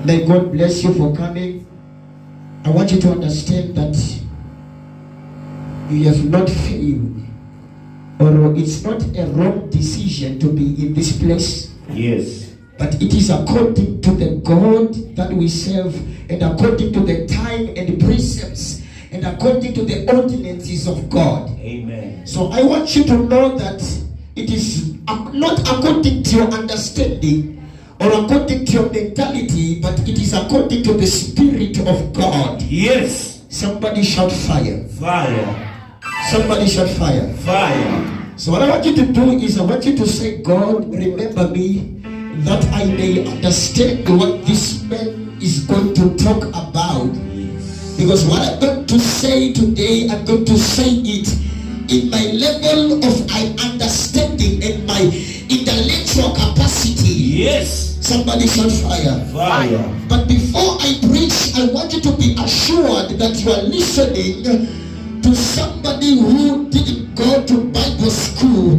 May God bless you for coming. I want you to understand that you have not failed, or it's not a wrong decision to be in this place. Yes. But it is according to the God that we serve, and according to the time and the precepts, and according to the ordinances of God. Amen. So I want you to know that it is not according to your understanding or according to your mentality, but it is according to the Spirit of God. Yes. Somebody shout fire. Fire. Somebody shout fire. Fire. So what I want you to do is I want you to say, God, remember me, that I may understand what this man is going to talk about. Because what I'm going to say today, I'm going to say it in my level of understanding and my intellectual capacity. Yes. Somebody shout fire. Fire. But before I preach, I want you to be assured that you are listening to somebody who didn't go to Bible school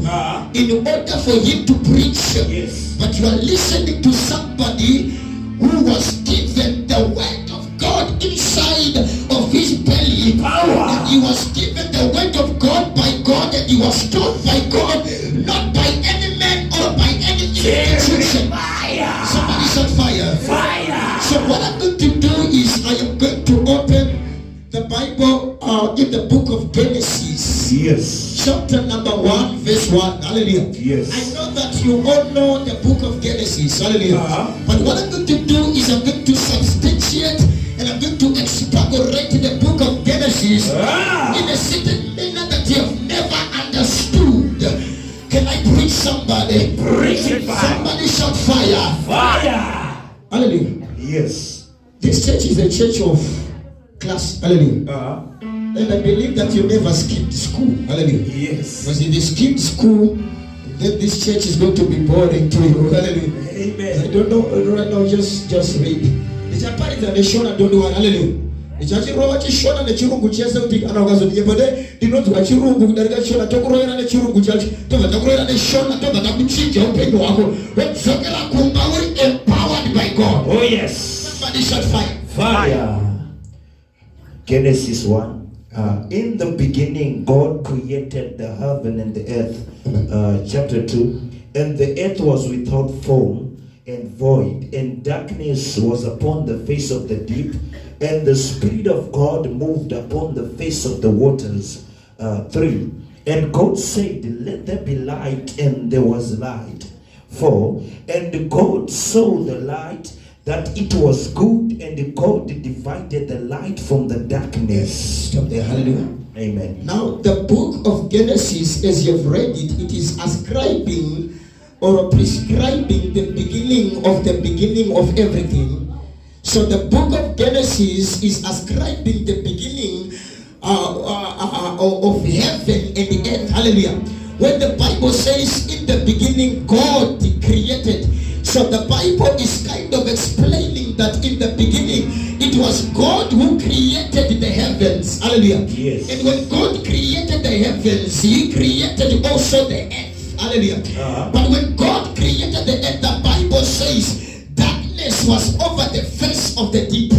in order for him to preach. Yes. But you are listening to somebody who was given the word of God inside of his belly. Power. And he was given the word of God by God, and he was taught by God, not by any man or by any institution. Fire. Somebody said fire. Fire. So what I'm going to do is I am going to open the Bible in the book of Genesis. Yes. Chapter number 1, verse 1. Hallelujah. Yes. I know that you all know the book of Genesis. Hallelujah. But what I'm going to do is I'm going to substantiate and I'm going to expagorate the book of Genesis in a certain manner that you have never understood. Can I preach somebody? Preach it. Somebody shout fire. Fire. Hallelujah. Yes. This church is a church of class. Hallelujah. And I believe that you never skipped school. Hallelujah. Yes. Because if you skipped school, then this church is going to be boring to you. Hallelujah. Amen. I don't know right now, just read. The chapter is a short, I don't know. Hallelujah. The church is a short and the chirungu chesa uti anagazo di yebode di not wa chirungu darika short tokuro yana the chirungu church to the tokuro yana the short to the takuchinja upendo wako when sokela kumbauri empowered by God. Oh yes. Somebody shout fire. Fire. Genesis 1. In the beginning, God created the heaven and the earth. Chapter 2. And the earth was without form and void, and darkness was upon the face of the deep, and the Spirit of God moved upon the face of the waters. 3. And God said, let there be light, and there was light. 4. And God saw the light, that it was good, and God divided the light from the darkness. Stop there. Hallelujah. Amen. Now, the book of Genesis, as you've read it, it is ascribing or prescribing the beginning of everything. So the book of Genesis is ascribing the beginning of heaven and the earth. Hallelujah. When the Bible says in the beginning God created, so the Bible is kind of explaining that in the beginning it was God who created the heavens. Hallelujah. Yes. And when God created the heavens, he created also the earth. Hallelujah. But when God created the earth, the Bible says darkness was over the face of the deep.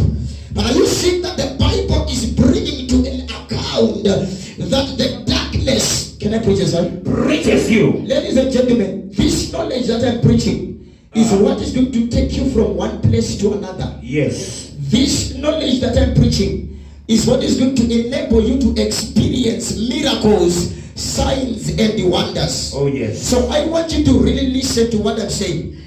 But are you seeing that the Bible is bringing to an account that the darkness, can I preach this one? Reaches you. Ladies and gentlemen, this knowledge that I'm preaching is what is going to take you from one place to another. Yes. This knowledge that I'm preaching is what is going to enable you to experience miracles, signs, and wonders. Oh yes. So I want you to really listen to what I'm saying.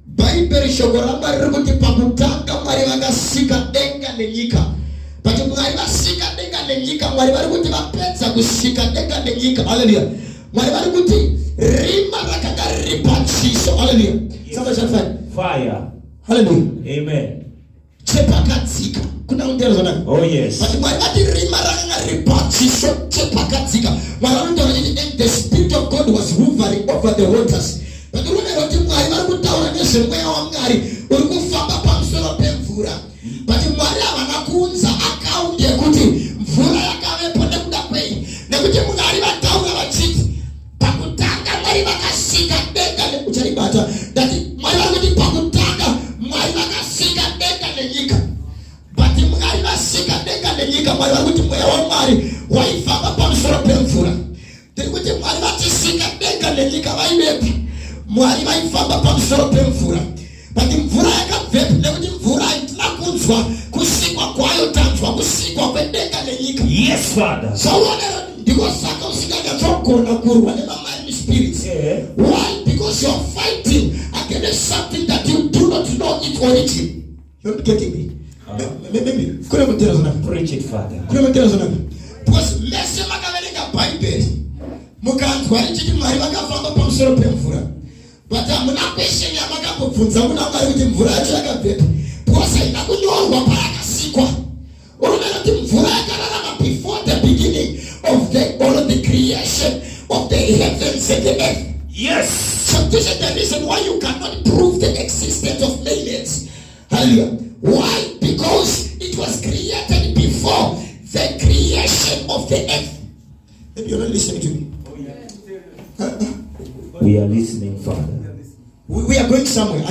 Bible shogoramba rubuti pakutanga mari vakasika denga nenyika. But mwari vasika denga nenyika, mwari vari kuti vapedza kusika denga nenyika. Hallelujah. Mwari vari kuti rima rakagaripa chiso. Hallelujah. Somebody shout fire. Fire. Hallelujah. Amen. Chepakatsika. Kuna undero zona. Oh yes. But mwari vati rima rakagaripa chiso chepakatsika. Mwari vari kuti and the Spirit of God was hovering over the waters. But mwari vari kutaura nezvemweya waMwari uri kufamba pamusoro pemvura. But mwari havana kuunza akaunti yekuti mvura yakavepo nekuda kwei. Nekuti mwari vataura vachiti pakutanga mwari vakasika denga nekucharibata. That mwari vari kuti pakutanga mwari vakasika denga nenyika Mwari vari kuti mweya waMwari waifamba pamusoro pemvura. Tiri kuti Mwari vachisika denga nenyika vaivepi? Mwari vaifamba pamusoro pemvura. But mvura yakabvepi? Nekuti mvura hatina kunzwa kusikwa kwayo, tanzwa kusikwa kwedenga nenyika. Yes, Father. So ndiko saka usinganyatogona kurwa nemamarine spirits. Why? Because you're fighting against something that you do not know its origin. You're not getting me? Maybe. Preach it, Father. Because mese makaverenga Bible mukanzwa richiti Mwari vakafamba pamusoro pemvura. But hamuna question yamakambobvunza kuna Mwari kuti mvura yacho yakabvepi? Because haina kunyorwa parakasikwa. Unoona kuti mvura yakararama before the beginning of the creation of the heavens and the earth. Yes. So this is the reason why you cannot prove the existence of aliens. Hallelujah. Why? Because it was created before the creation of the earth. Maybe you're not listening to me. We are listening, Father. We are going somewhere.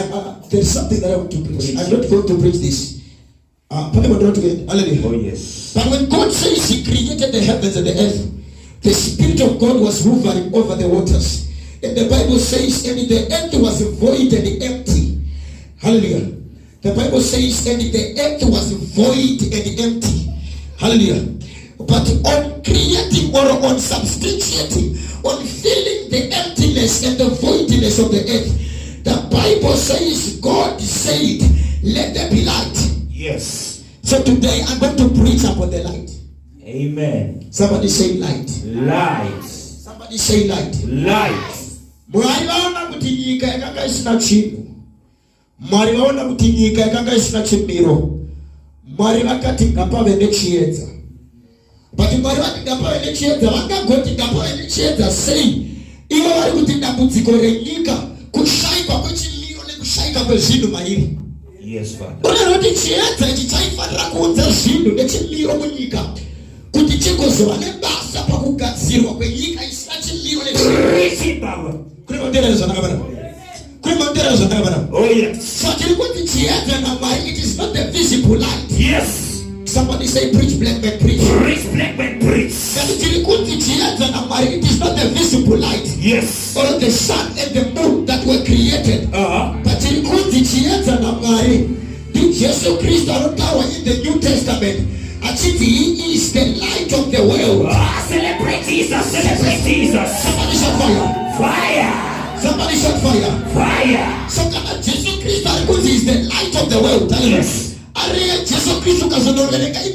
There is something that I want to preach. I'm not going to preach this. Hallelujah. Oh, yes. But when God says He created the heavens and the earth, the Spirit of God was hovering over the waters. And the Bible says, and the earth was void and empty. Hallelujah. The Bible says, and the earth was void and empty. Hallelujah. But on creating or on substantiating, on filling the emptiness and the voidness of the earth, the Bible says God said, let there be light. Yes. So today I'm going to preach about the light. Amen. Somebody say light. Light. Somebody say light. Light. Mwari vaona kuti nyika yakanga isina chinhu. Mwari vaona kuti nyika yakanga isina chimiro. Mwari vakati ngapave nechiedza. But Mwari vati ngapave nechiedza, vangagoti ngapave nechiedza sei? Ivo vari kuti dambudziko renyika kushaikwa kwechimiro nekushaika kwezvinhu mairi. Yes, Father. Unoona kuti chiedza ichi chaifanira kuunza zvinhu nechimiro munyika kuti chigozova nebasa pakugadzirwa kwenyika isina chimiro nechimiro. Oh, yes. So it is not the visible light. Yes. Somebody say preach, black man preach. Preach, black man preach. It is not the visible light. Yes. Or the sun and the moon that were created. But Jesus Christ in the New Testament. He is the light of the world. Celebrate Jesus, celebrate Jesus. Somebody shot fire. Fire. Somebody shot fire. Fire. So Jesus Christ is the light of the world. Yes. In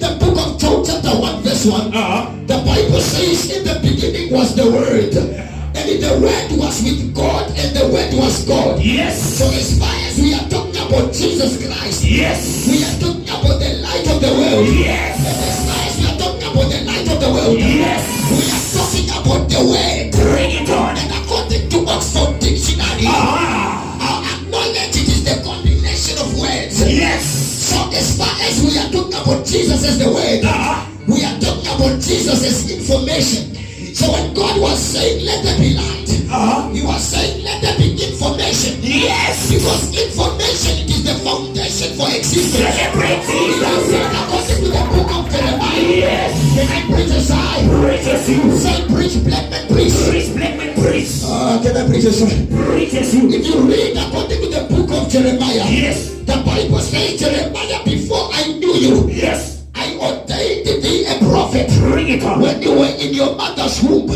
the book of John chapter 1 verse 1, the Bible says in the beginning was the Word, and the Word was with God, and the Word was God. Yes. So as far as we are talking about Jesus Christ, yes, we are talking about the light of the world. Yes. And as far as we are talking about the light of the world, yes, we are talking about the Word. Bring it on. And according to Oxford Dictionary, our knowledge it is the combination of words. Yes. So as far as we are talking about Jesus as the Word, we are talking about Jesus as information. So when God was saying let there be light, He was saying let there be information. Yes. Because information it is the foundation for existence. Celebrate Jesus. According to the book of Jeremiah. Yes. Can I preach a side? Preach as you. Say preach, black man preach. Preach, black man preach. Can I preach a side? Preach as you. If you read according to the book of Jeremiah, yes, the Bible says, Jeremiah, before I knew you, yes, I ordained thee a prophet. Bring it on. When you were in your mother's womb,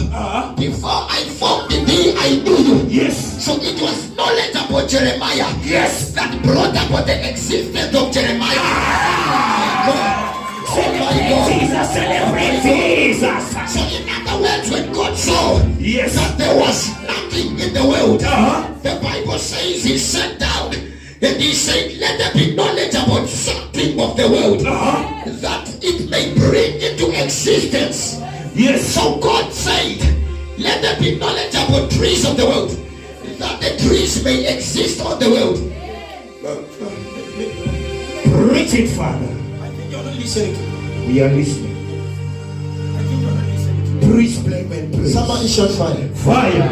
before I formed thee, I knew you. Yes. So it was knowledge about Jeremiah, yes, that brought about the existence of Jeremiah. Jesus, celebrate Jesus. So in other words, when God saw yes, that there was nothing in the world, the Bible says He sat down and He said, let there be knowledge about something of the world, that it may bring into existence. Yes. So God said, let there be knowledge about trees of the world, that the trees may exist on the world. Preach it, Father. I think you're not listening to me. We are listening. I think you're not listening to me. Preach, black man, preach. Somebody shout fire. Fire.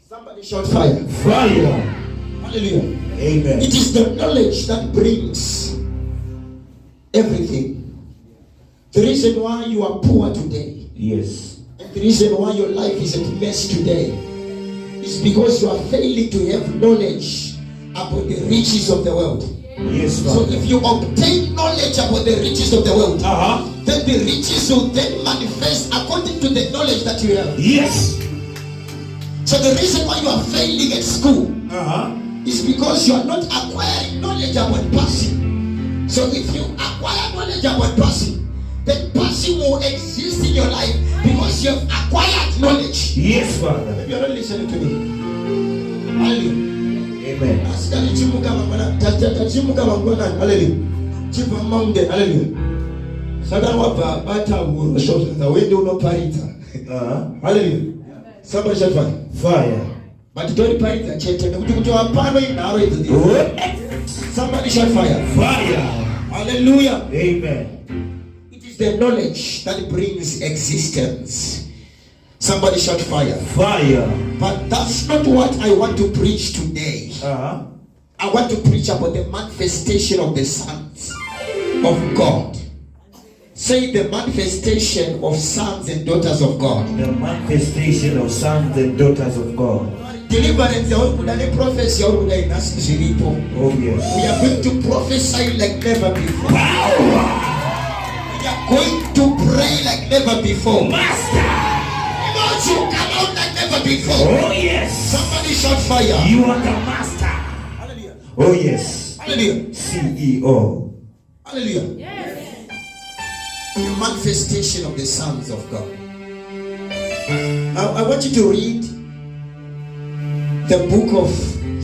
Somebody shout fire. Fire. Hallelujah. Amen. It is the knowledge that brings everything. The reason why you are poor today, Yes. and the reason why your life is a mess today, is because you are failing to have knowledge about the riches of the world. Yes, So Father. if you obtain knowledge about the riches of the world, then the riches will then manifest according to the knowledge that you have. Yes. So the reason why you are failing at school is because you are not acquiring knowledge about passing. So if you acquire knowledge about passing, then passing will exist in your life because you have acquired knowledge. Yes, Father. Maybe you're not listening to me. Hallelujah. Amen. Hallelujah. Somebody shout fire. Fire. But don't party the church. Somebody shout fire. Fire. Hallelujah. Amen. It is the knowledge that brings existence. Somebody shout fire. Fire. But that's not what I want to preach today. I want to preach about the manifestation of the sons of God. Say the manifestation of sons and daughters of God. The manifestation of sons and daughters of God. Deliverance, prophecy, Oh we yes. are going to prophesy like never before. Power. We are going to pray like never before. Master. You come out like never before. Oh yes. Somebody shout fire. You are the master. Hallelujah. Oh yes. Hallelujah. CEO. Hallelujah. Yes. The manifestation of the sons of God. Now I want you to read the book of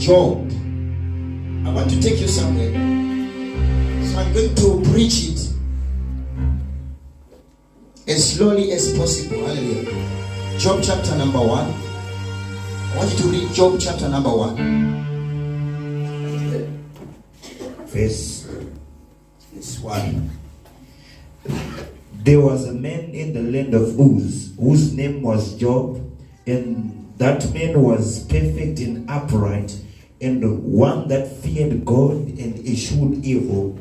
Job. I want to take you somewhere. So I'm going to preach it as slowly as possible. Hallelujah. Job chapter number 1. I want you to read Job chapter number 1. Verse It's 1. There was a man in the land of Uz, whose name was Job, and that man was perfect and upright, and one that feared God and eschewed evil.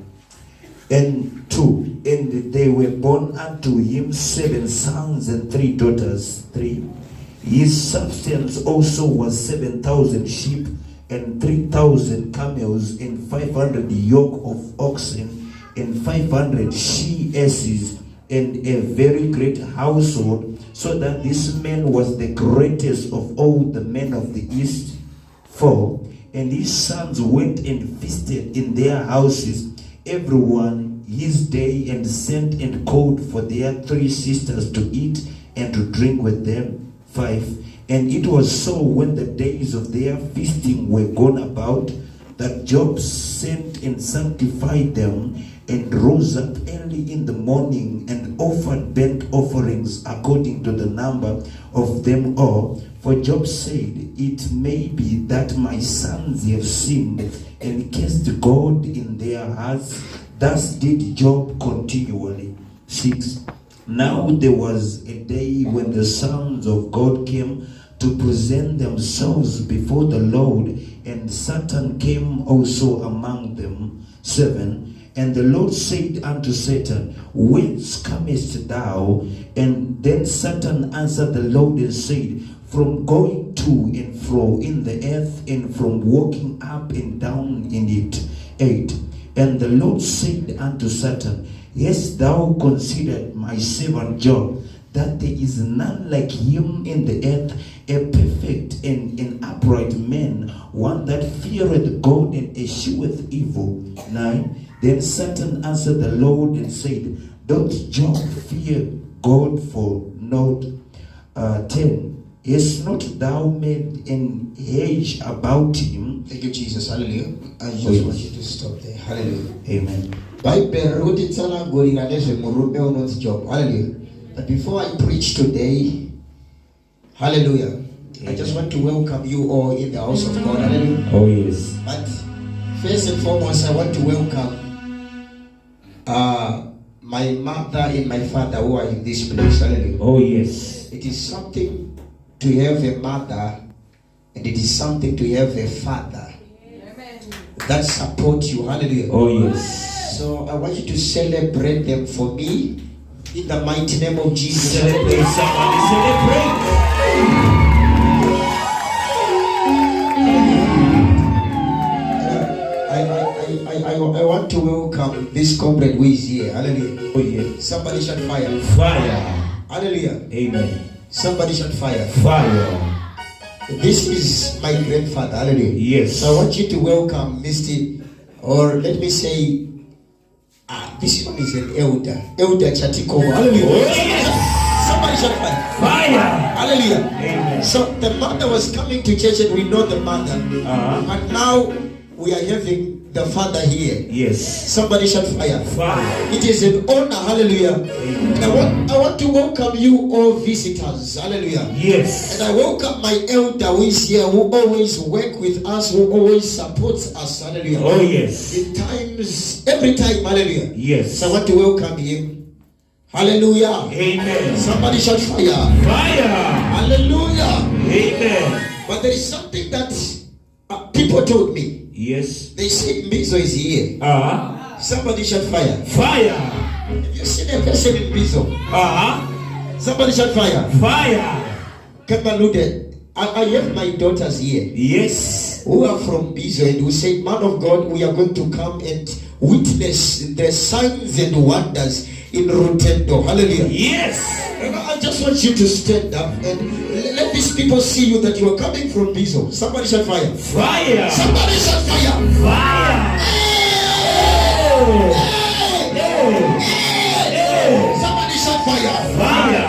And 2, and they were born unto him 7 sons and 3 daughters. 3. His substance also was 7,000 sheep, and 3,000 camels, and 500 yoke of oxen, and 500 she-asses, and a very great household, so that this man was the greatest of all the men of the east. 4. And his sons went and feasted in their houses, everyone his day, and sent and called for their 3 sisters to eat and to drink with them. 5. And it was so, when the days of their feasting were gone about, that Job sent and sanctified them, and rose up early in the morning, and offered burnt offerings according to the number of them all. For Job said, it may be that my sons have sinned and cursed God in their hearts. Thus did Job continually. 6. Now there was a day when the sons of God came to present themselves before the Lord, and Satan came also among them. 7. And the Lord said unto Satan, whence comest thou? And then Satan answered the Lord and said, from going to and fro in the earth, and from walking up and down in it. 8. And the Lord said unto Satan, hast thou considered my servant Job, that there is none like him in the earth, a perfect and an upright man, one that feareth God and escheweth evil? 9. Then Satan answered the Lord and said, doth Job fear God for naught? 10. Hast not thou made an hedge about him? Thank you, Jesus. Hallelujah. I just want you to stop there. Hallelujah. Amen. Hallelujah. But before I preach today, hallelujah, I just want to welcome you all in the house of God. Hallelujah. Oh yes. But first and foremost, I want to welcome my mother and my father who are in this place. Hallelujah. Oh yes. It is something to have a mother, and it is something to have a father that support you. Hallelujah. Oh yes. So I want you to celebrate them for me In the mighty name of Jesus. Celebrate, somebody celebrate. I want to welcome this comrade who is here. Hallelujah. Oh yeah. Somebody shout fire. Fire. Hallelujah. Amen. Somebody shout fire. Fire. This is my grandfather. Hallelujah. Yes. So I want you to welcome Mr. Or let me say, this one is an elder. Elder Chatikova. Hallelujah. Oh yes. Somebody shout fire. Fire. Hallelujah. Amen. So the mother was coming to church and we know the mother. And now we are having the father here. Yes. Somebody shout fire. Fire. It is an honor. Hallelujah. And I want to welcome you all visitors. Hallelujah. Yes. And I welcome my elder who is here, who always work with us, who always supports us. Hallelujah. Oh yes. In times, every time. Hallelujah. Yes. So I want to welcome him. Hallelujah. Amen. Somebody shout fire. Fire. Hallelujah. Amen. But there is something that people told me. Yes. They said Mizo is here. Somebody shout fire. Fire. Have you seen a person in Mizo? Somebody shout fire. Fire. Kamalude. I have my daughters here. Yes. Who are from Bizo and who say, man of God, we are going to come and witness the signs and wonders in Rotendo. Hallelujah. Yes. And I just want you to stand up and let these people see you that you are coming from Bizo. Somebody shout fire. Fire. Somebody shout fire. Fire. Hey. Hey. Somebody shout fire. Fire.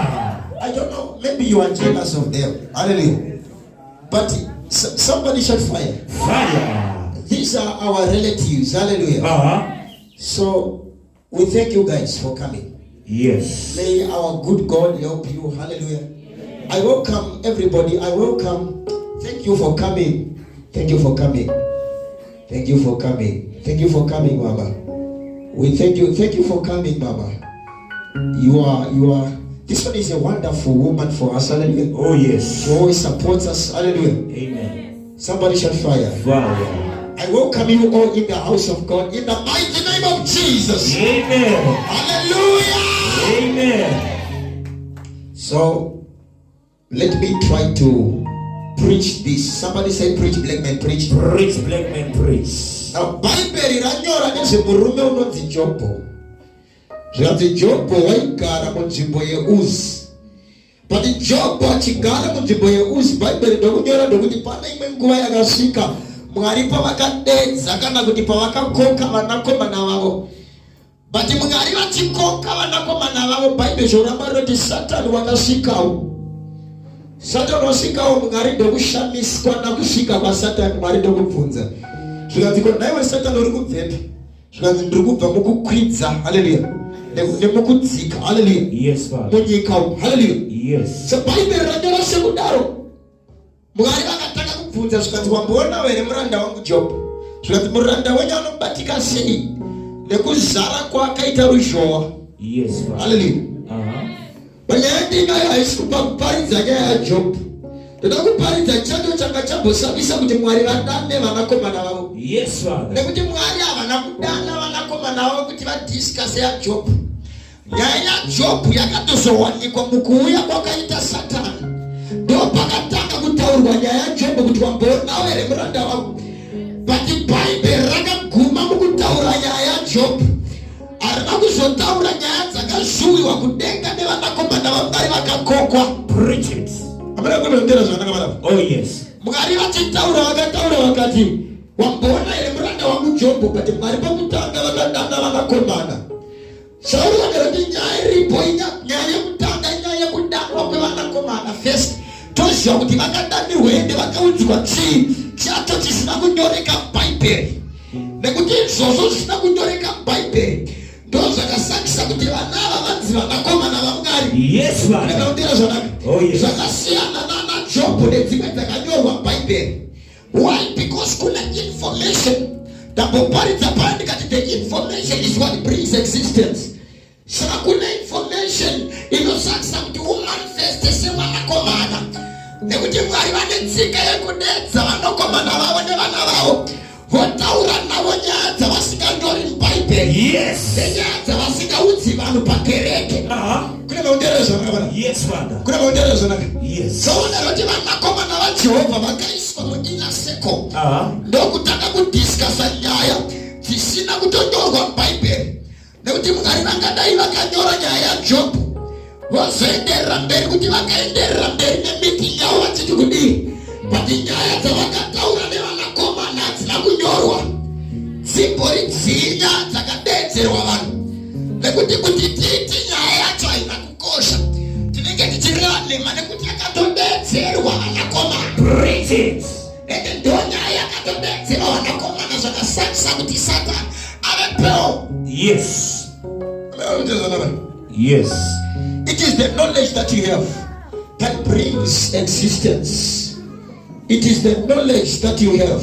I don't know. Maybe you are jealous of them. Hallelujah. But somebody shout fire. Fire. These are our relatives. Hallelujah. So we thank you guys for coming. Yes. May our good God help you. Hallelujah. I welcome everybody. I welcome. Thank you for coming. Thank you for coming. Thank you for coming. Thank you for coming, Mama. We thank you. Thank you for coming, Mama. You are. This one is a wonderful woman for us. Hallelujah. Oh yes. She always supports us. Hallelujah. Amen. Somebody shout fire. Fire. I welcome you all in the house of God in the mighty name of Jesus. Amen. Hallelujah. Amen. So let me try to preach this. Somebody say preach, black man, preach. Preach, black man, preach. Now Bible iranyora nezvemurume unonzi Jobho. Zvanzi Jobho waigara munzvimbo yeUzi. But Jobho achigara munzvimbo yeUzi, Bible ndokunyora ndokuti pana imwe nguva yakasvika Mwari pavakadedza kana kuti pavakakoka vanakomana vavo. But Mwari vachikoka vanakomana vavo, Bible zvoramba rinoti Satani wakasvikawo. Satani wasvikawo, Mwari ndokushamiswa nakusvika kwaSatani, Mwari ndokubvunza. Zvikanzi ko naiwe Satani uri kubvepi? Zvikanzi ndiri kubva mukukwidza. Hallelujah. Nemukudzika. Hallelujah. Yes, Father. Munyika. Hallelujah. Yes. So Bible ranyora sekudaro. Mwari vakataka kubvunza zvikanzi wamboona here muranda wangu Job. Zvikanzi muranda wenyu anobatika sei nekuzara kwakaita ruzhowa. Yes, Father. Hallelujah. Panyaya ndinayo haisi kupa kuparidza nyaya yaJob. Ndoda kuparidza chando changa chambosabisa kuti Mwari vadane vanakomana vavo. Yes, Father. Nekuti Mwari havana kudana vanakomana vavo kuti vadhiskase yaJob. Nyaya yaJob yakatozowanikwa mukuuya kwakaita Satani. Ndopakatanga kutaurwa nyaya yaJob kuti wamboona here muranda wangu. But Bible rakaguma mukutaura nyaya yaJob. Arina kuzotaura nyaya dzakashuwiwa kudenga nevanakomana vaMwari vakakokwa. Preach it. Oh yes. Mwari vachitaura vakataura vakati wamboona here muranda wangu Job, but Mwari pakutanga vakadana vanakomana. Sauri vakarati nyaya iripo, nyaya yekutanga nyaya yekudanwa kwevanakomana first. Toziva kuti vakadanirwa ende vakaudzwa chii chacho chisina kunyoreka muBhaibheri. Nekuti izvozvo zvisina kunyoreka muBhaibheri ndozvakasakisa kuti vana ava vanzi vanakomana vaMwari. Yes, Father. Oh yes. Zvakasiyana naJob nedzimwe dzakanyorwa muBhaibheri. Why? Because kuna information. Ndamboparidza paya ndikati the information is what brings existence. Saka kuna information inosakisa kuti umanifeste semwanakomana. Nekuti Mwari vane tsika yekudedza vanakomana vavo nevana vavo. Votaura navo nyaya dzavasingandori muBhaibheri. Yes. Yes. Yes, Father. Yes. So vanakoma navajehovha vakaiswa muinner circle ndokutanga kudhiskasa nyaya dzisina kutonyorwa mubhaibheri, nekuti mukari vangadai vakanyora nyaya yaJobhu vozoenderera mberi kuti vakaenderera mberi nemiting yavo vachiti kudii, but nyaya dzavakataura nevanakomana hadzina kunyorwa, dzimbori dzinya dzakadeedzerwa vanhu, nekuti kuti tiiti nyaya yacho haina kukosha tinenge tichireva nhema nekuti yakatodeedzerwa vanakomana. Preach it. Ende ndo nyaya yakatodeedzerwa vanakomana zvakasakisa kuti Satan ave peo. Yes. Yes. It is the knowledge that you have that brings existence. It is the knowledge that you have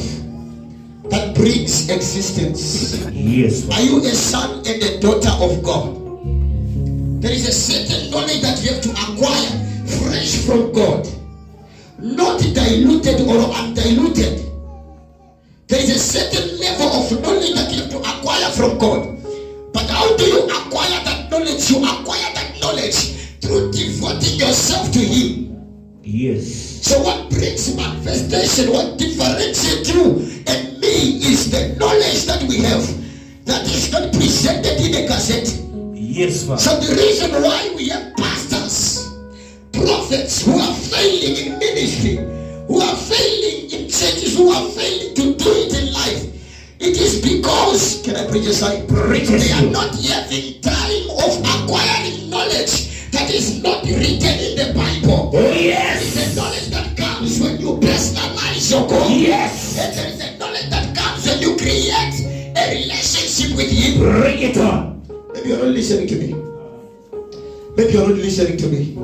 that brings existence. Yes. Are you a son and a daughter of God? There is a certain knowledge that you have to acquire fresh from God, not diluted or undiluted. There is a certain level of knowledge that you have to acquire from God. But how do you acquire that knowledge? You acquire that knowledge through devoting yourself to Him. Yes. So what brings manifestation, what differentiates you and me is the knowledge that we have that is not presented in a gazette. Yes, Father. So the reason why we have pastors, prophets who are failing in ministry, who are failing in churches, who are failing to do it in life, it is because, can I preach a side? They are not having time of acquiring knowledge that is not written in the Bible. Oh, yes. There is a knowledge that comes when you personalize your God. Yes. And there is a knowledge that comes when you create a relationship with Him. Bring it on. Maybe you're not listening to me. Maybe you're not listening to me.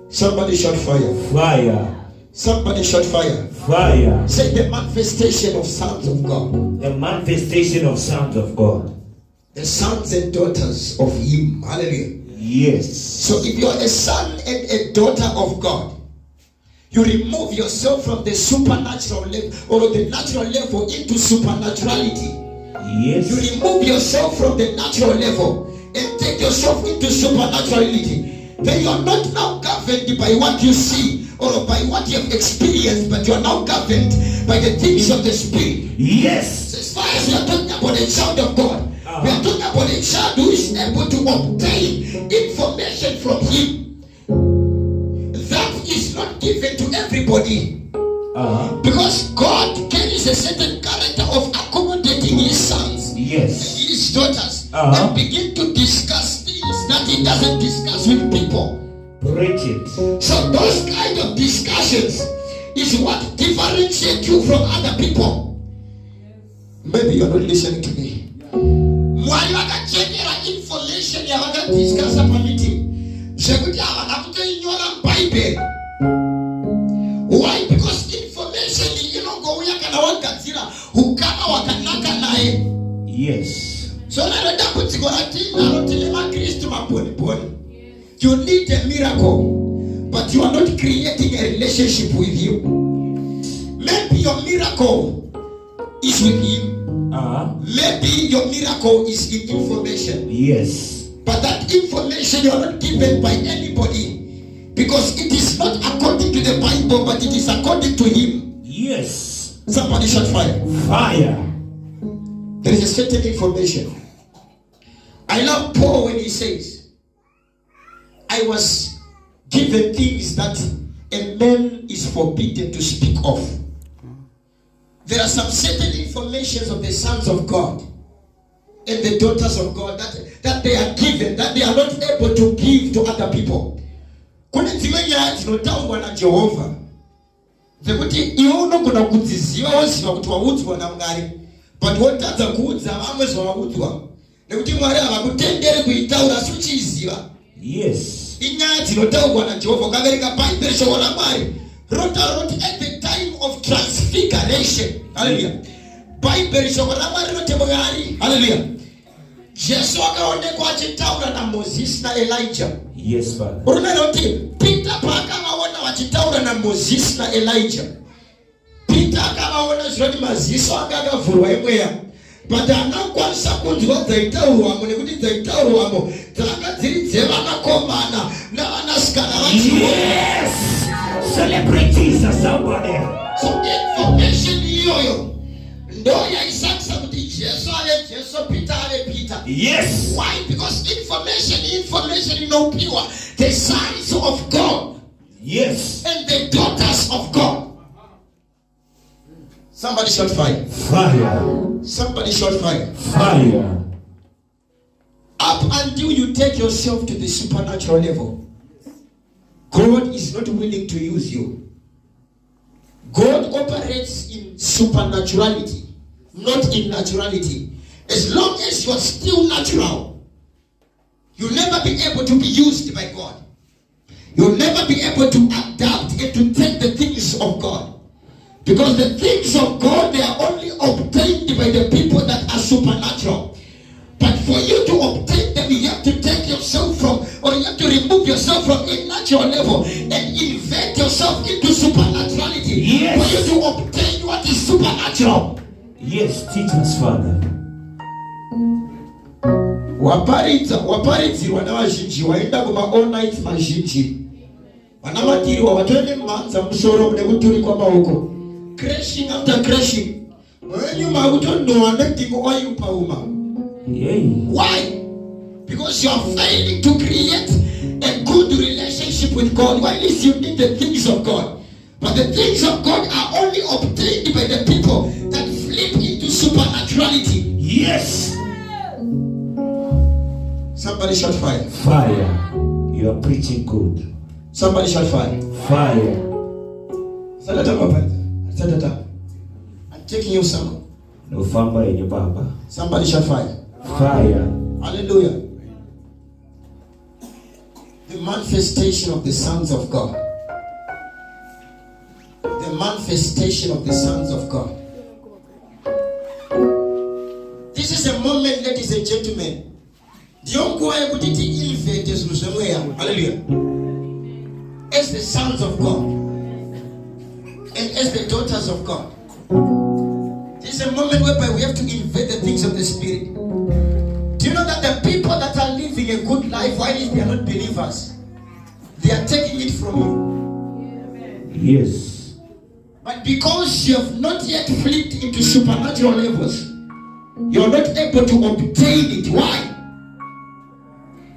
Somebody shout fire. Fire. Somebody shout fire. Fire. Say the manifestation of sons of God. The manifestation of sons of God. The sons and daughters of Him. Hallelujah. Yes. So if you're a son and a daughter of God, you remove yourself from the supernatural level or the natural level into supernaturality. Yes. You remove yourself from the natural level and take yourself into supernaturality. Then you are not now governed by what you see or by what you have experienced, but you are now governed by the things of the Spirit. Yes. As far as we are talking about a child of God, we are talking about a child who is able to obtain information from Him that is not given to everybody. Because God carries a certain character of accommodating His sons, yes, and His daughters, and begin to discuss things that He doesn't discuss with people. Preach it. So those kind of discussions is what differentiates you from other people. Maybe you're not listening to me. Mwari vakachengera information yavakadiscussa pameeting zvekuti havana kutoinyora mubhaibheri. Why? Because information inongouya kana wagadzira ukama hwakanaka naye. Yes. So naro dambudziko ratinaro tine maKristu maboniboni. You need a miracle, but you are not creating a relationship with Him. Maybe your miracle is with Him. Maybe your miracle is in information. Yes. But that information you are not given by anybody, because it is not according to the Bible, but it is according to Him. Yes. Somebody shout fire. Fire. There is a certain information. I love Paul when he says, I was given things that a man is forbidden to speak of. There are some certain informations of the sons of God and the daughters of God that they are given, that they are not able to give to other people. Kune dzimwe nyaya dzinotaurwa naJehovha dzekuti iwe unogona kudziziva woziva kuti waudzwa naMwari, but wotadza kuudza vamwe zvawaudzwa nekuti Mwari havakutenderi kuitaura asi uchiiziva. Yes. Inyaya dzinotaurwa naJehovha. Ukaverenga Bhaibheri shoko raMwari rinotaura kuti at the time of transfiguration, hallelujah, Bhaibheri shoko raMwari rinoti Mwari, hallelujah, Jesu akaonekwa achitaura naMozisi naElijah. Yes, Father. Unoona kuti Peter paakavaona vachitaura naMozisi naElijah, Peter akavaona zvinoti maziso anga akavhurwa emweya, but anakwanisa kunzwa dzaitaurwamo nekuti dzaitaurwamo dzanga dziri dzevanakomana navanasikana vacho. Yes. Celebrate Jesus, somebody. So information iyoyo ndo yaisakisa kuti Jesu ave Jesu, Peter ave Peter. Yes. Why? Because information inopiwa the sons of God. Yes. And the daughters of God. Somebody shout fire. Fire. Somebody shout fire. Fire. Up until you take yourself to the supernatural level, God is not willing to use you. God operates in supernaturality, not in naturality. As long as you are still natural, you'll never be able to be used by God. You'll never be able to adapt and to take the things of God. Because the things of God, they are only obtained by the people that are supernatural. But for you to obtain them, you have to take yourself from, or you have to remove yourself from a natural level and invert yourself into supernaturality. Yes. For you to obtain what is supernatural. Yes, teach us, Father. Waparidzirwa navazhinji waenda kuma all night mazhinji vanamatirwa vatoende mhanza musoro nekuturikwa maoko, crashing after crashing, wenyu makutondowa nedingo oil pauma. Why? Because you are failing to create a good relationship with God. Why is you need the things of God? But the things of God are only obtained by the people that flip into supernaturality. Yes. Somebody shout fire. Fire. You are preaching good. Somebody shout fire. Fire. I'm taking you somewhere. No fire in your baba. Somebody shout fire. Fire. Hallelujah. The manifestation of the sons of God. The manifestation of the sons of God. This is a moment, ladies and gentlemen. Hallelujah. As the sons of God and as the daughters of God, this is a moment whereby we have to invade the things of the Spirit. Do you know that the people that are living a good life, while they are not believers, they are taking it from you? Yes. But because you have not yet flipped into supernatural levels, you are not able to obtain it. Why?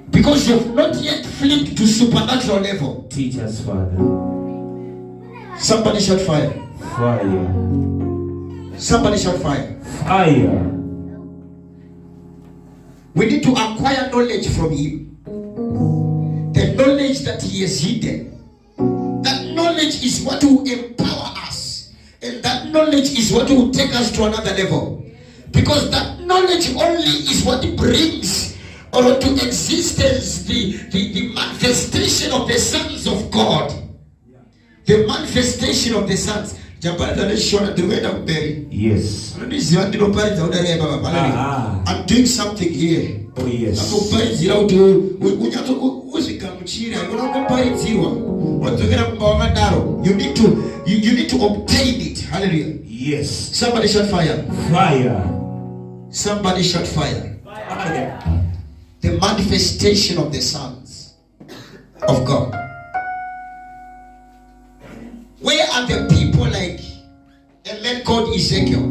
Because you have not yet flipped to supernatural level. Teach us, Father. Somebody shout fire. Fire. Somebody shout fire. Fire. We need to acquire knowledge from Him. The knowledge that He has hidden. That knowledge is what will empower us. And that knowledge is what will take us to another level. Because that knowledge only is what brings or to existence the manifestation of the sons of God. The manifestation of the sons. Yes. I'm doing something here. Oh yes. You need to obtain it. Hallelujah. Yes. Somebody shout fire. Fire. Somebody shout fire. Fire. The manifestation of the sons of God. Where are the people like a man called Ezekiel?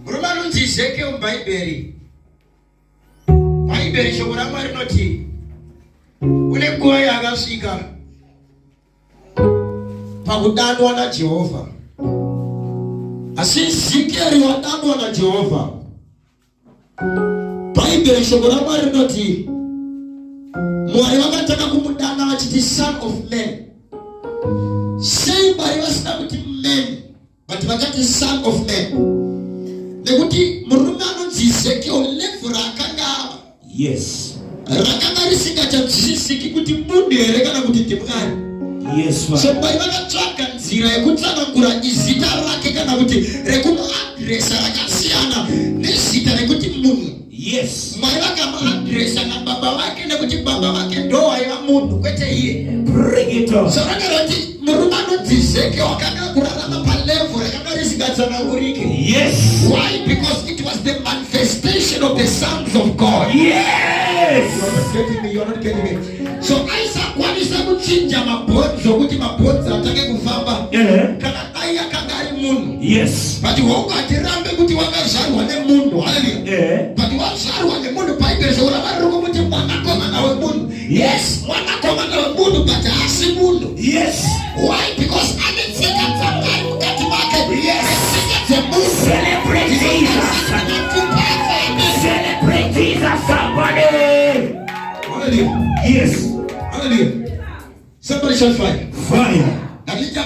Romanus Ezekiel Bible. Bible shobora mari noti. Ule goya agasika. Pakudanwa na Jehova. Asi Ezekiel wadanwa na Jehova. Bible shobora mari noti. Mwari wakataka kumudana achiti son of man. Say by was not men, but wakati son of men. Nekuti murumano Ezekiel lefu rakanga. Yes. Rakanga risika chachisi kuti munde rekana kuti timkani. Yes. So by wakataka nzira yekutsana kura izita rake kana kuti rekumu address rakasiyana nezita rekuti munhu. Yes. Mai vakama address na baba wake nekuti baba wake ndo aiva munhu kwete iye. Bring it on. So rakarati murumano Ezekiel wakanga kurarama pa level rakanga risika Yes. Why? Because it was the manifestation of the sons of God. Yes. You're not getting me. So Isaac kwanisa kuchinja mabonzo kuti mabonzo atake kufamba kana dai akagari munhu. Yes. But wonga atirambe kuti wakazvarwa nemunhu. Hallelujah. But wazvarwa nemunhu paibhesha uravariko kuti mwanakomana wemunhu. Yes, mwanakomana wemunhu but haasi munhu. Yes. Why? Because anetsika dzamari mukati make. Yes. Celebrate Jesus. Celebrate Jesus, somebody. Hallelujah. Yes. Hallelujah. Somebody shout fire. Fire. Hallelujah.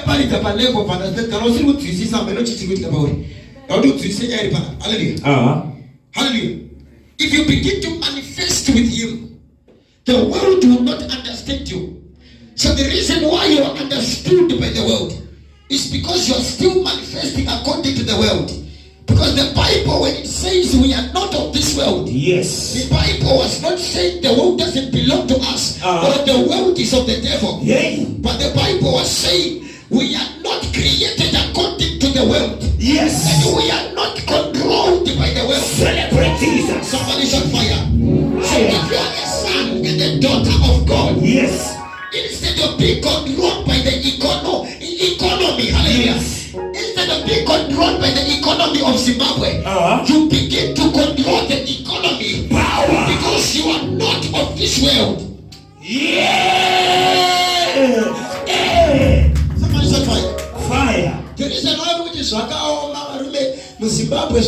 Hallelujah. If you begin to manifest with him, the world will not understand you. So the reason why you are understood by the world is because you are still manifesting according to the world. Because the Bible, when it says we are not of this world, yes, the Bible was not saying the world doesn't belong to us or the world is of the devil. Yay. But the Bible was saying we are not created according to the world. Yes. And we are not controlled by the world. Celebrate Jesus. Somebody shot fire. So if you are a son and a daughter of God, yes, instead of being controlled by the economy, hallelujah. Yes. Instead of being controlled by the economy of Zimbabwe, you begin to control the economy. Power. Because you are not of this world. Yeah. Somebody said fire. Fire. The reason why which is Zimbabwe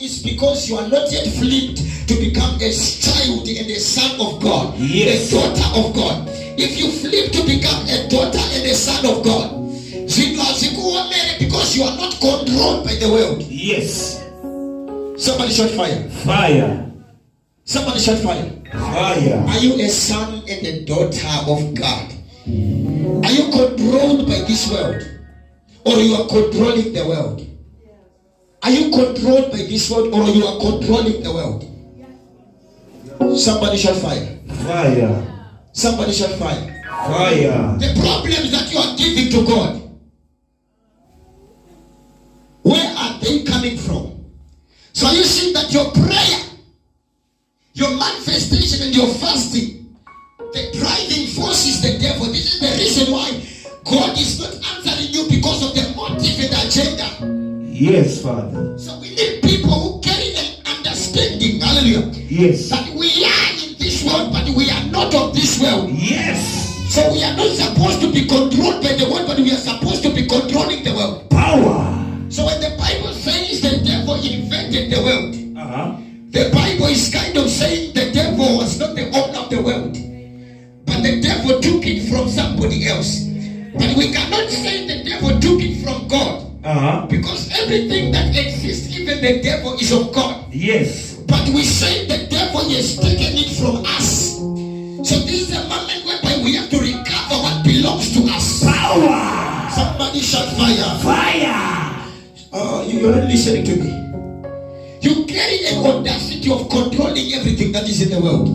is because you are not yet flipped to become a child and a son of God, yes, a daughter of God. If you flip to become a daughter and a son of God, because you are not controlled by the world. Yes. Somebody shout fire. Fire. Somebody shout fire. Fire. Are you a son and a daughter of God? Are you controlled by this world? Or you are controlling the world? Are you controlled by this world or you are controlling the world? Somebody shout fire. Fire. Somebody shout fire. Fire. The problems that you are giving to God, where are they coming from? So you see that your prayer, your manifestation and your fasting, the driving force is the devil. This is the reason why God is not answering you because of the motive and agenda. Yes, Father. So we need people who carry an understanding, hallelujah. Yes. That we are in this world, but we are not of this world. Yes. So we are not supposed to be controlled by the world, but we are supposed to be controlling the world. Power. So when the Bible says the devil invented the world, the Bible is kind of saying the devil was not the owner of the world, but the devil took it from somebody else. But we cannot say the devil took it from God. Because everything that exists, even the devil, is of God. Yes. But we say the devil has taken it from us. So this is a moment whereby we have to recover what belongs to us. Power. Somebody shout fire. Fire. You're not listening to me. You carry an audacity of controlling everything that is in the world.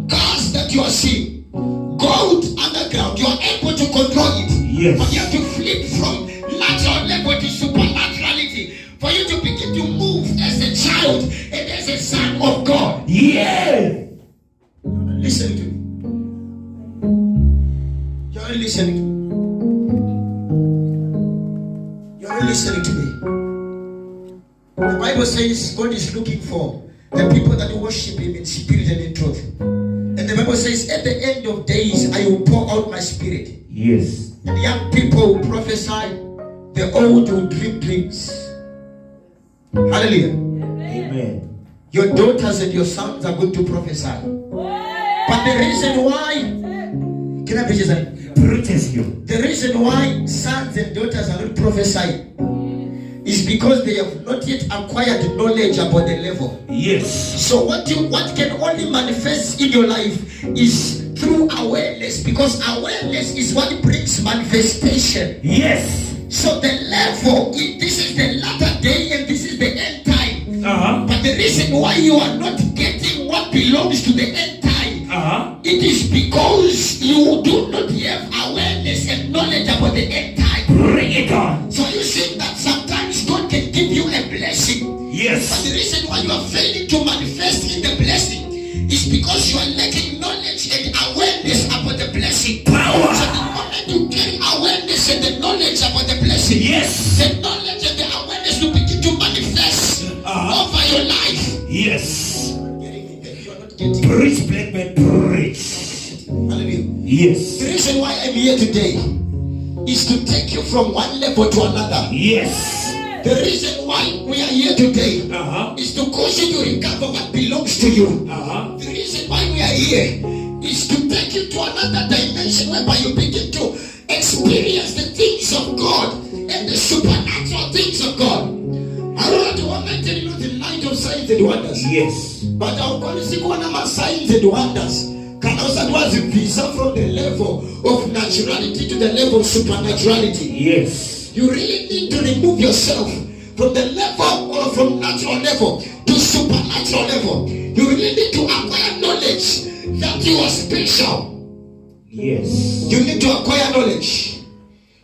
Cars that you are seeing, gold underground, you are able to control it. Yes. But you have to flip from natural level to supernaturality for you to begin to move as a child and as a son of God. Yeah. Listen to me. You're not listening to me. You're not listening to me. The Bible says God is looking for the people that worship Him in spirit and in truth. And the Bible says at the end of days I will pour out my spirit. Yes. And young people will prophesy, the old will dream dreams. Hallelujah. Amen. Your daughters and your sons are going to prophesy. But the reason why, can I preach that? The reason why sons and daughters are not prophesying is because they have not yet acquired knowledge about the level. Yes. So what can only manifest in your life is through awareness, because awareness is what brings manifestation. Yes. So the level, this is the latter day and this is the end time. But the reason why you are not getting what belongs to the end time, it is because you do not have awareness and knowledge about the end time. Bring it on. So you see that sometimes God It's because you are lacking knowledge and awareness about the blessing. Power. So the moment you gain awareness and the knowledge about the blessing, Yes. the knowledge and the awareness will begin to manifest over your life. Yes. You are not getting it. Preach, black man, preach. Hallelujah. Yes. The reason why I'm here today is to take you from one level to another. Yes. The reason why we are here today is to cause you to recover what belongs to you. The reason why we are here is to take you to another dimension whereby you begin to experience the things of God and the supernatural things of God. I don't want to tell you the night of signs and wonders. Yes. But I'll call you one of my signs and wonders. Can also was a visa from the level of naturality to the level of supernaturality. Yes. You really need to remove yourself from the level or from natural level to supernatural level. You really need to acquire knowledge that you are special. Yes. You need to acquire knowledge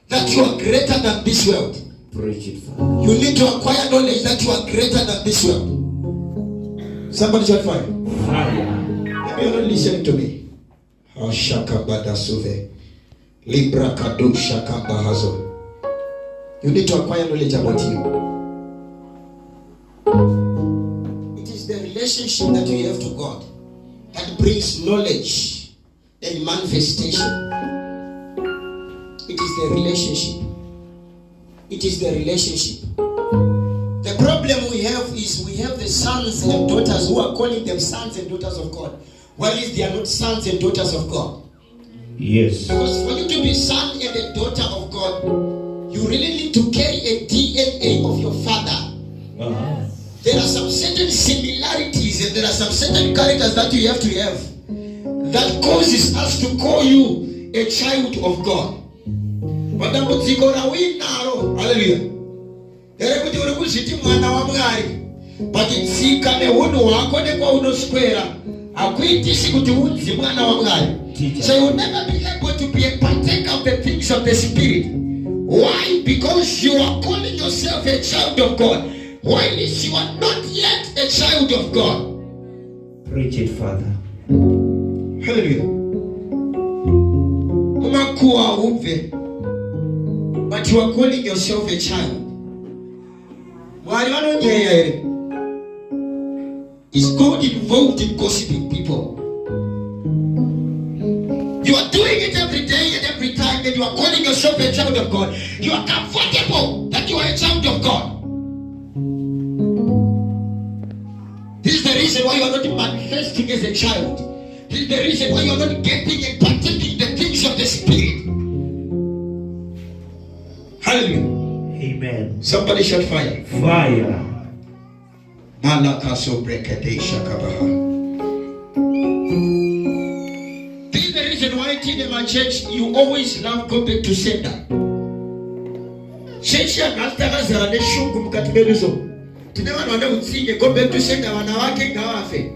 that you are greater than this world. Preach it, Father. You need to acquire knowledge that you are greater than this world. Somebody shout fire. Fire. Maybe you're not listening to me. Shaka Badasuve. Libra Kadu Shaka Bahazo. You need to acquire knowledge about you. It is the relationship that you have to God that brings knowledge and manifestation. It is the relationship. It is the relationship. The problem we have is we have the sons and daughters who are calling them sons and daughters of God, while they are not sons and daughters of God. Yes. Because for you to be son and a daughter of God, you really need to carry a DNA of your father. There are some certain similarities and there are some certain characters that you have to have that causes us to call you a child of God. Hallelujah. But insika mehuno wako nekwa unosquare akuitisi kuti unzi mwana wa Mwari. So you will never be able to be a partaker of the things of the Spirit. Why? Because you are calling yourself a child of God, while you are not yet a child of God. Preach it, Father. Hallelujah. But you are calling yourself a child. Is God involved in gossiping people? You are doing it every day and every time, and you are calling yourself a child of God. You are comfortable that you are a child of God. This is the reason why you are not manifesting as a child. This is the reason why you are not getting and partaking the things of the Spirit. Hallelujah. Amen. Somebody shout fire. Fire. Malakaso brekade shakabaha. This is the reason why in my church you always love go back to sender. Church ya nastaka zarane shungu mkatimeluzo. Tine wanu wande utsinge go back to sender wanawake ngawafe.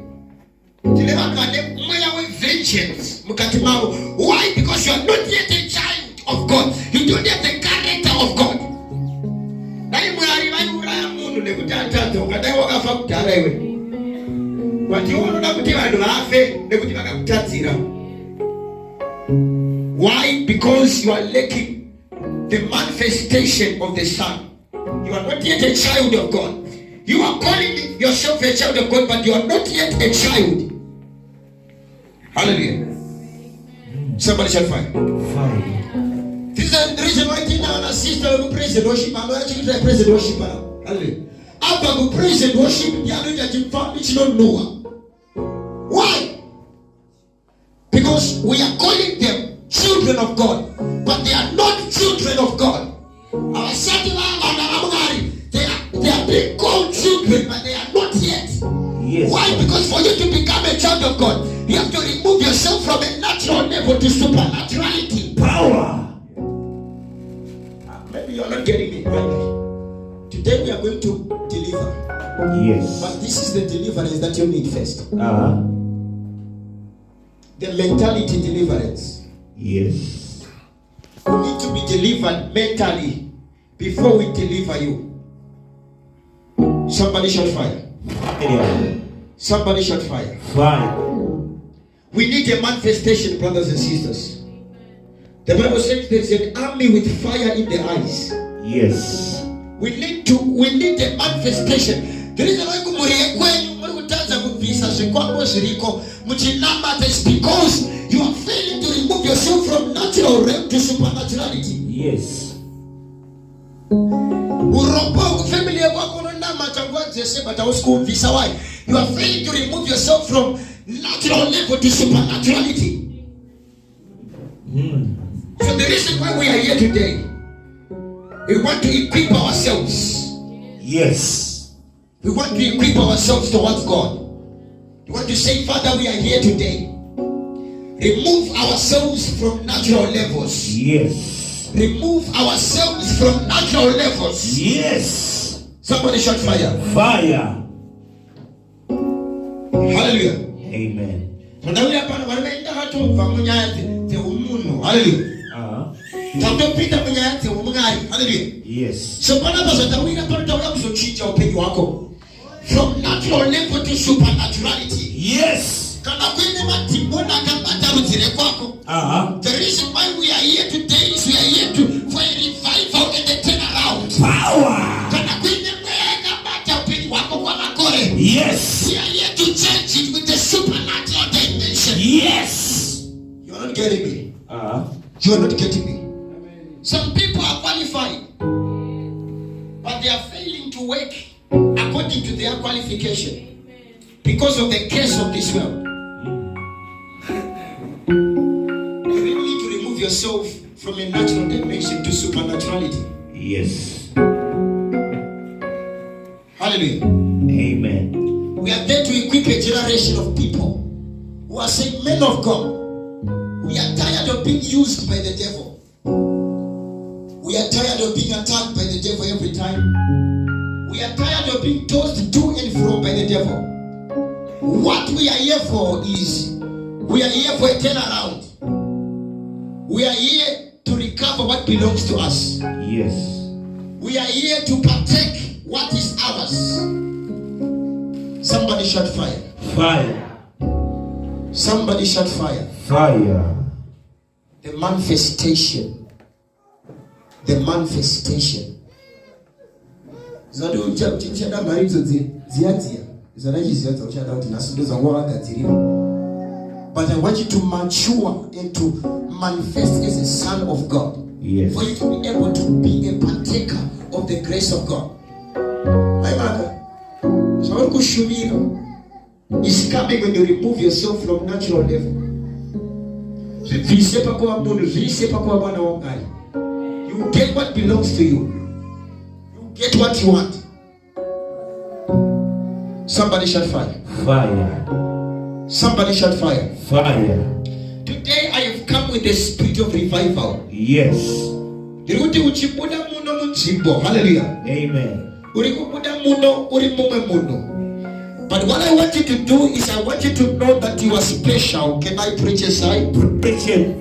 Tine wanu wande mwaya we vengeance mkatimawo. Why? Because you are not yet a child of God. You don't have the character of God. Nai mwari wai uraya mundu nekutatato ukadai wakafa kutara iwe. Wati wanoda kuti vanhu vafe nekuti vakakutadzira. Why? Because you are lacking the manifestation of the Son. You are not yet a child of God. You are calling yourself a child of God, but you are not yet a child. Hallelujah. Somebody shall fire. Fire. This is the reason why Tina and her sister will praise and worship. I'm actually trying to praise and worship now. Hallelujah. After we praise and worship, they are not just family, you don't know. Why? Because we are calling them children of God, but they are not children of God. Our satellite and our they are being called children, but they are not yet. Yes. Why? Because for you to become a child of God, you have to remove yourself from a natural level to supernaturality. Power. Maybe you're not getting me. Today we are going to deliver. Yes. But this is the deliverance that you need first. The mentality deliverance. Yes. You need to be delivered mentally before we deliver you. Somebody shout fire. Yeah. Somebody shot fire. Fire. We need a manifestation, brothers and sisters. The Bible says there's an army with fire in the eyes. Yes. We need a manifestation. There is a way is because you are failing to remove yourself from natural realm to supernaturality. Yes. You are failing to remove yourself from natural level to supernaturality. So the reason why we are here today, we want to equip ourselves. Yes. We want to equip ourselves towards God. We want to say, Father, we are here today. Remove ourselves from natural levels. Yes. Remove ourselves from natural levels. Yes. Somebody shout fire. Fire. Hallelujah. Amen. Hallelujah. Yes. So from natural level to supernaturality. Yes. The reason why we are here today is we are here for a revival and a turnaround. Power. Yes. We are here to change it with the supernatural dimension. Yes. You are not getting me. You are not getting me. Some people are qualified, but they are failing to work according to their qualification because of the curse of this world. You really need to remove yourself from a natural dimension to supernaturality. Yes. Hallelujah. Amen. We are there to equip a generation of people who are saying, men of God, we are tired of being used by the devil. We are tired of being attacked by the devil every time. We are tired of being tossed to and fro by the devil. What we are here for is, we are here for a turnaround. We are here to recover what belongs to us. Yes. We are here to partake what is ours. Somebody shout fire. Fire. Somebody shout fire. Fire. The manifestation. The manifestation. But I want you to mature and to manifest as a son of God. Yes. For you to be able to be a partaker of the grace of God. My mother, is coming when you remove yourself from natural level. You get what belongs to you. You get what you want. Somebody shout fire. Fire. Somebody shout fire. Fire. Today I have come with the spirit of revival. Yes. Hallelujah. Amen. But what I want you to do is I want you to know that you are special. Can I preach a side? Preach it.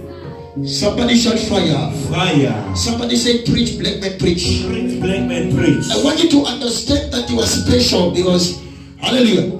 Somebody shout fire. Fire. Somebody say preach, black man, preach. Preach, black man, preach. I want you to understand that you are special because, hallelujah.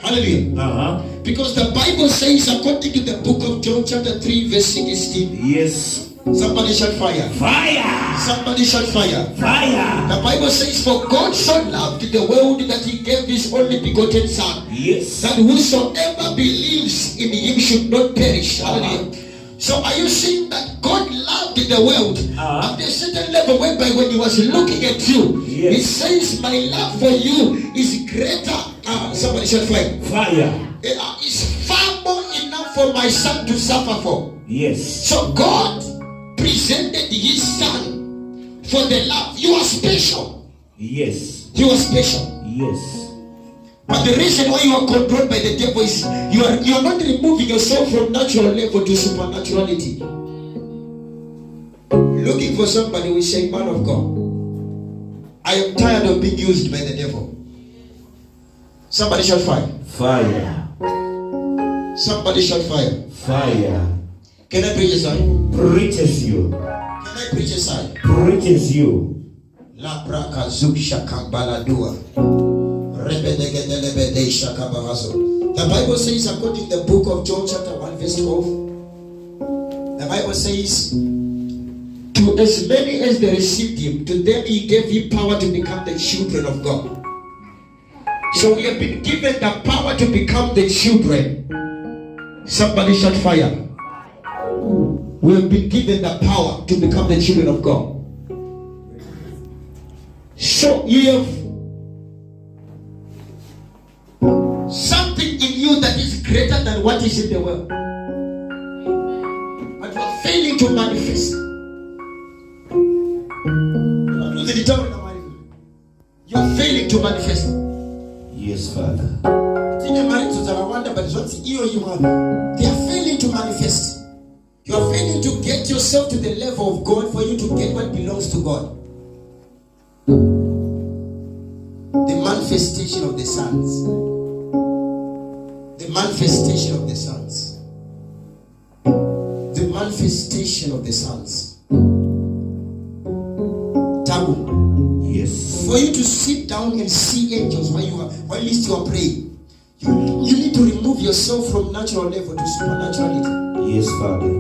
Hallelujah. Because the Bible says, according to the book of John chapter 3 verse 16. Yes. Somebody shout fire. Fire. Somebody shout fire. Fire. The Bible says, for God so loved the world that he gave his only begotten son. Yes. That whosoever believes in him should not perish. Hallelujah. So are you seeing that God loved the world at a certain level whereby when he was looking at you, yes, he says, my love for you is greater. Somebody shout fire. Fire. It's far more enough for my son to suffer for. Yes. So God presented his son for the love. You are special. Yes. You are special. Yes. But the reason why you are controlled by the devil is you are not removing yourself from natural level to supernaturality. Looking for somebody who is saying, man of God, I am tired of being used by the devil. Somebody shout fire. Fire. Somebody shout fire. Fire. Can I preach a side? Preaches you. Can I preach a side? Preaches you. La braka zuk shakambala dua. The Bible says, according to the book of John chapter 1 verse 12, the Bible says, to as many as they received him, to them he gave him power to become the children of God. So we have been given the power to become the children. Somebody shout fire. We have been given the power to become the children of God. So you have something in you that is greater than what is in the world, but you are failing to manifest. You are failing to manifest. Yes, Father. They are failing to manifest. You are failing to get yourself to the level of God for you to get what belongs to God. The manifestation of the sons. The manifestation of the sons. The manifestation of the sons. Tabu. Yes. For you to sit down and see angels while you are praying, you need to remove yourself from natural level to supernaturality. Yes, Father.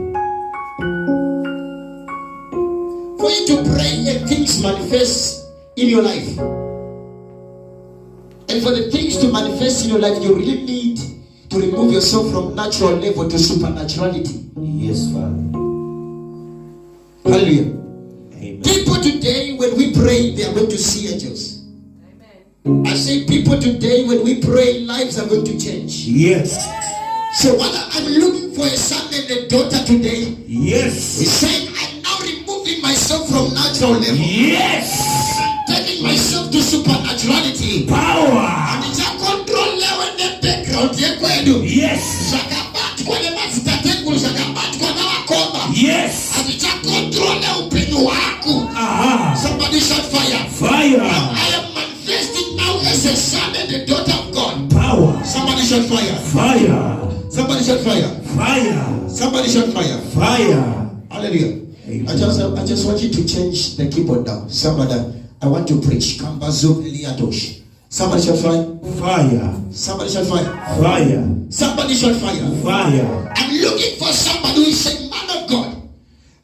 For you to pray and things manifest in your life, and for the things to manifest in your life, you really need to remove yourself from natural level to supernaturality. Yes, Father. Hallelujah. Amen. People today, when we pray, they are going to see angels. Amen. I say people today, when we pray, lives are going to change. Yes. So what I'm looking for a son and a daughter today. Yes. He's saying, I'm now removing myself from natural level. Yes. I'm taking myself to supernaturality. Power. And it's a control level in the background. Yes. Yes. And it's a control level. Somebody shout fire. Fire. Now I am manifesting now as a son and a daughter of God. Power. Somebody shout fire. Fire. Somebody shout fire. Fire. Somebody shout fire. Fire. Hallelujah. Amen. I just want you to change the keyboard down. Somebody, I want to preach. Somebody shout fire. Fire. Somebody shout fire. Fire. Somebody shout fire. Fire. I'm looking for somebody who is saying, man of God,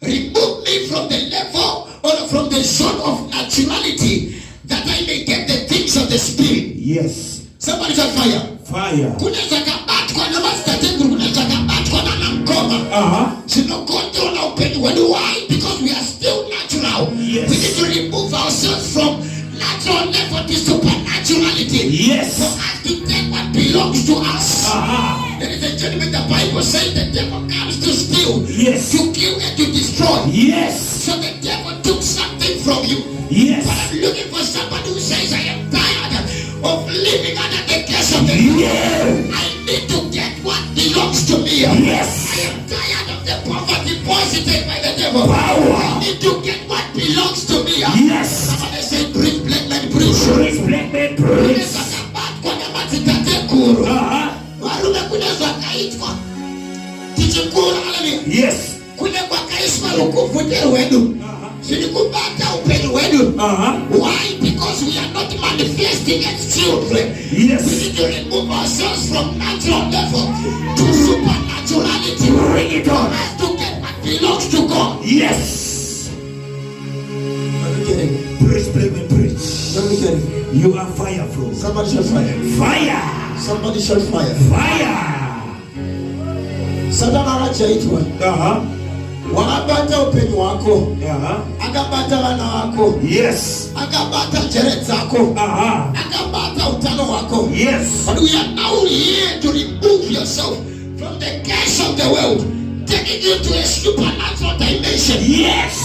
remove me from the level or from the zone of naturality that I may get the things of the spirit. Yes. Somebody shout fire. Fire. Why? Because we are still natural. Yes. We need to remove ourselves from natural level to supernaturality. Yes. For us to take what belongs to us. Ladies and gentlemen, the Bible says the devil comes to steal, yes, to kill and to destroy. Yes. So the devil took something from you. Yes. But I'm looking for somebody who says, I am tired of living under the curse of the devil. Yeah. I need to get what belongs to me. Yes. I am tired of the poverty deposited by the devil. Power. I need to get what belongs to me. Yes. Somebody say, preach, black man, preach. Preach, black man, preach. Yes. Why? Because we are not manifesting as children. Yes. We need to remove ourselves from natural level to supernaturality. Bring it on. To get what belongs to God. Yes. Are you getting it? Preach, black man, preach. Are you getting it? You are fire, bro. Somebody shout fire. Fire. Somebody shout fire. Fire. Satan anachaitwa. Wanabata upenyu wako. Akabata wana wako. Yes. Akabata jeret zako. Akabata utano wako. Yes. But we are now here to remove yourself from the curse of the world, taking you to a supernatural dimension. Yes.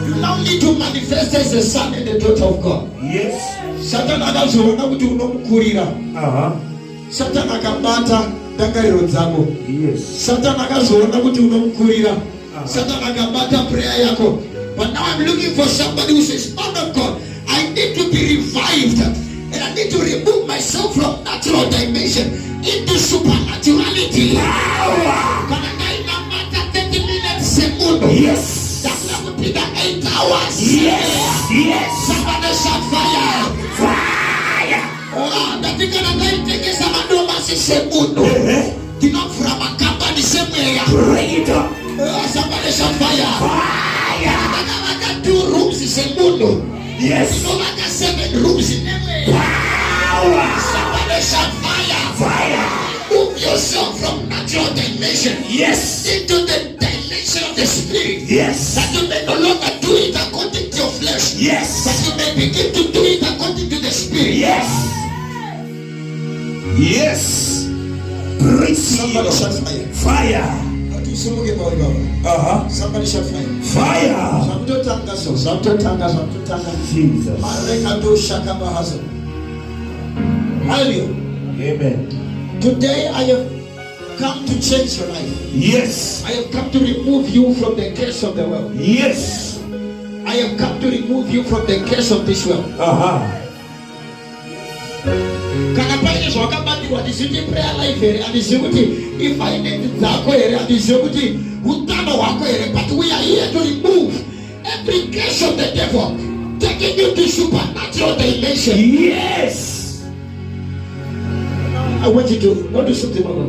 You now need to manifest as a son and a daughter of God. Yes. Satan anazoona kuti unomukurira. Satan akabata dangariro dzako. Yes. Satan akazoona kuti unomukurira. Satan akabata prayer yako. But now I'm looking for somebody who says, man of God, I need to be revived and I need to remove myself from natural dimension into supernaturality. Power. Can I matter 30 minutes segundo? Yes. That will be the 8 hours. Yes. Yes. Somebody shout fire. semuno. Dinofra makamba ni semweya. Bring it up. Somebody shout fire. Fire. Maka 2 rooms semuno. Yes. Maka 7 rooms nemweya. Power. Somebody shout fire. Fire. Move yourself from natural dimension. Yes. Into the dimension of the spirit. Yes. That you may no longer do it according to your flesh. Yes. That you may begin to do it according to the spirit. Yes. Yes. Somebody shout fire. Fire. Uh-huh. Somebody shout fire. Fire. Jesus. Hallelujah. Amen. Today I have come to change your life. Yes. I have come to remove you from the curse of the world. Yes. I have come to remove you from the curse of this world. Uh-huh. Kana pale wakabati wadisiti prayer life here adisimuti if I need zako here adisimuti utano wako here, but we are here to remove every curse of the devil taking you to supernatural dimension. Yes. I want you to do something, Mama.